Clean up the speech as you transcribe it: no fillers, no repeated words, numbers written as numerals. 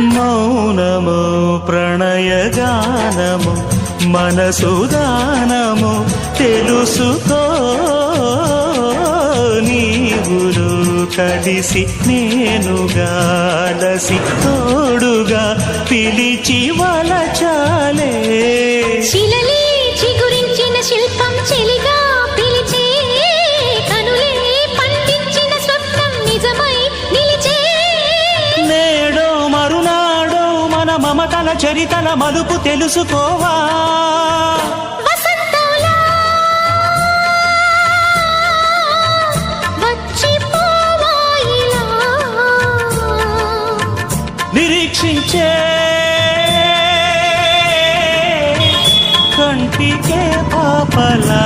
మౌనము ప్రణయగానము మనసుదానము తెలుసుకో నీవులు కలిసి నేనుగాలసి తోడుగా పిలిచి వలచాలే శిలలే చిగురించిన శిల్పం చెలిగా పిలిచే కనులే పండించిన స్వప్నం నిజమై నిలిచే నేడో మరునాడో మన మమతల చరితల మలుపు తెలుసుకోవా వసంతంలా వచ్చిపోవా ఇలా నిరీక్షించే కంటికే పాపలా